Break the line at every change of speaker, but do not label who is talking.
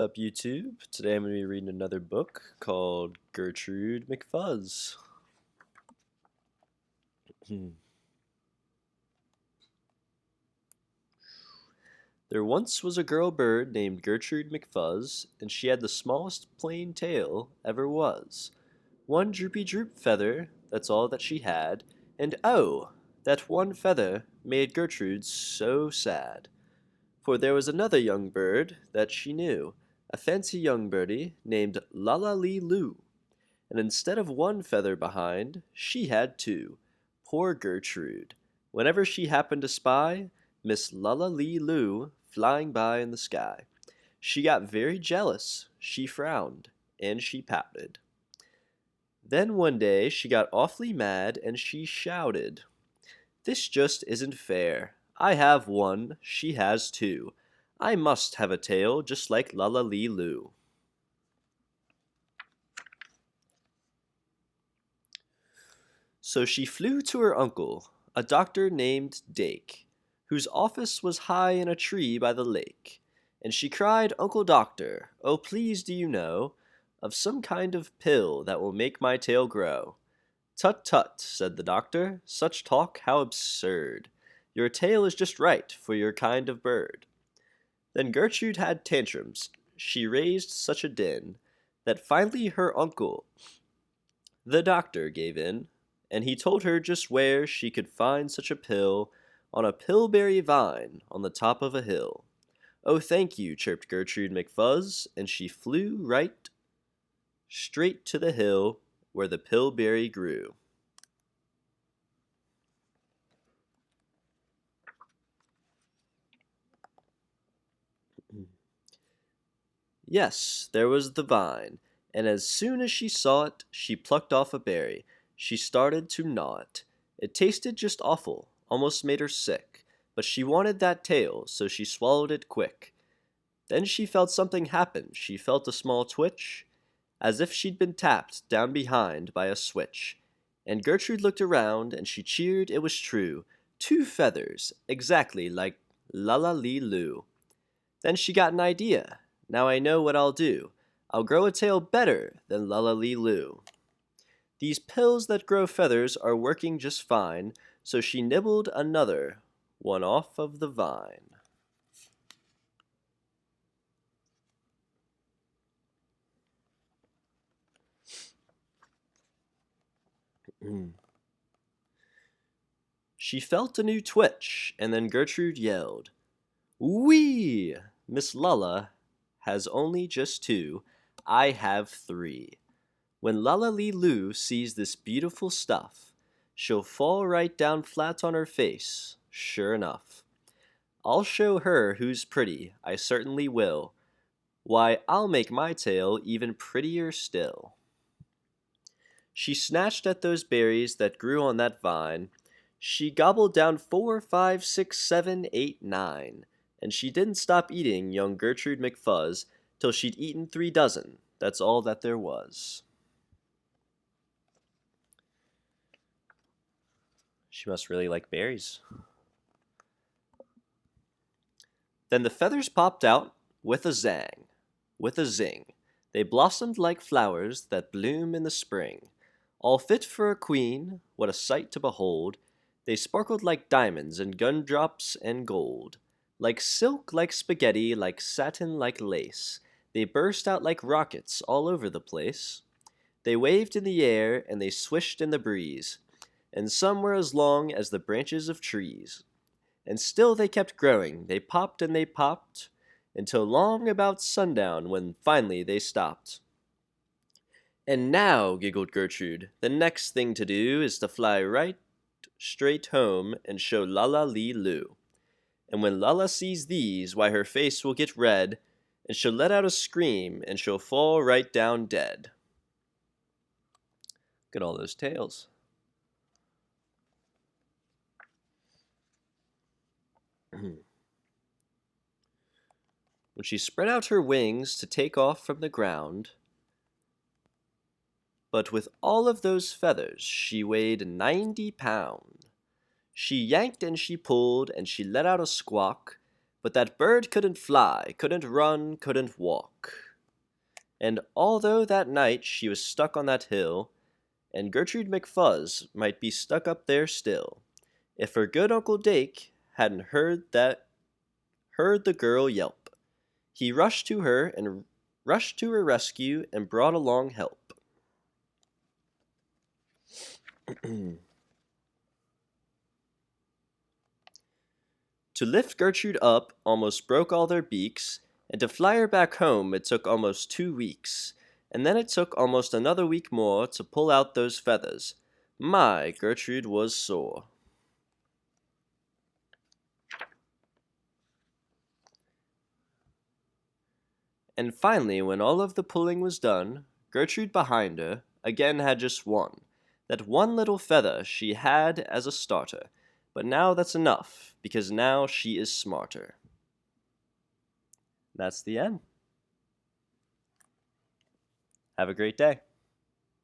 Up YouTube? Today I'm going to be reading another book called Gertrude McFuzz. There once was a girl bird named Gertrude McFuzz, and she had the smallest plain tail ever was. One droopy droop feather, that's all that she had, and oh, that one feather made Gertrude so sad. For there was another young bird that she knew, a fancy young birdie named Lala Lee Loo. And instead of one feather behind, she had two. Poor Gertrude. Whenever she happened to spy Miss Lulla Lee Loo flying by in the sky, she got very jealous, she frowned, and she pouted. Then one day she got awfully mad and she shouted, "This just isn't fair. I have one, she has two. I must have a tail just like Lulla Lee Loo." So she flew to her uncle, a doctor named Dake, whose office was high in a tree by the lake, and she cried, "Uncle Doctor, oh please do you know of some kind of pill that will make my tail grow?" "Tut tut," said the doctor, "such talk, how absurd! Your tail is just right for your kind of bird." Then Gertrude had tantrums. She raised such a din that finally her uncle, the doctor, gave in, and he told her just where she could find such a pill on a pillberry vine on the top of a hill. "Oh, thank you," chirped Gertrude McFuzz, and she flew right straight to the hill where the pillberry grew. Yes, there was the vine, and as soon as she saw it, she plucked off a berry. She started to gnaw it. It tasted just awful, almost made her sick, but she wanted that tail, so she swallowed it quick. Then she felt something happen. She felt a small twitch, as if she'd been tapped down behind by a switch. And Gertrude looked around, and she cheered, it was true. Two feathers, exactly like Lala Lee Loo. Then she got an idea. "Now I know what I'll do. I'll grow a tail better than Lala Lee Loo. These pills that grow feathers are working just fine," so she nibbled another one off of the vine. She felt a new twitch, and then Gertrude yelled, "Wee! Miss Lulla has only just two. I have three. When Lulla Lee Loo sees this beautiful stuff, she'll fall right down flat on her face, sure enough. I'll show her who's pretty, I certainly will. Why, I'll make my tail even prettier still." She snatched at those berries that grew on that vine. She gobbled down 4, 5, 6, 7, 8, 9, and she didn't stop eating young Gertrude McFuzz till she'd eaten 3 dozen. That's all that there was. She must really like berries. Then the feathers popped out with a zang, with a zing. They blossomed like flowers that bloom in the spring. All fit for a queen, what a sight to behold! They sparkled like diamonds and gumdrops and gold. Like silk, like spaghetti, like satin, like lace. They burst out like rockets all over the place. They waved in the air and they swished in the breeze, and some were as long as the branches of trees. And still they kept growing, they popped, until long about sundown when finally they stopped. "And now," giggled Gertrude, "the next thing to do is to fly right straight home and show Lala Lee Loo. And when Lala sees these, why her face will get red, and she'll let out a scream, and she'll fall right down dead." Look at all those tails. When she spread out her wings to take off from the ground, but with all of those feathers she weighed 90 pound. She yanked and she pulled and she let out a squawk, But that bird couldn't fly, couldn't run, couldn't walk. And although that night she was stuck on that hill, and Gertrude McFuzz might be stuck up there still, if her good Uncle Dake hadn't heard the girl yelp, he rushed to her rescue and brought along help. To lift Gertrude up almost broke all their beaks, and to fly her back home it took almost 2 weeks, and then it took almost another week more to pull out those feathers. My, Gertrude was sore. And finally, when all of the pulling was done, Gertrude behind her again had just one. That one little feather she had as a starter, but now that's enough, because now she is smarter. That's the end. Have a great day.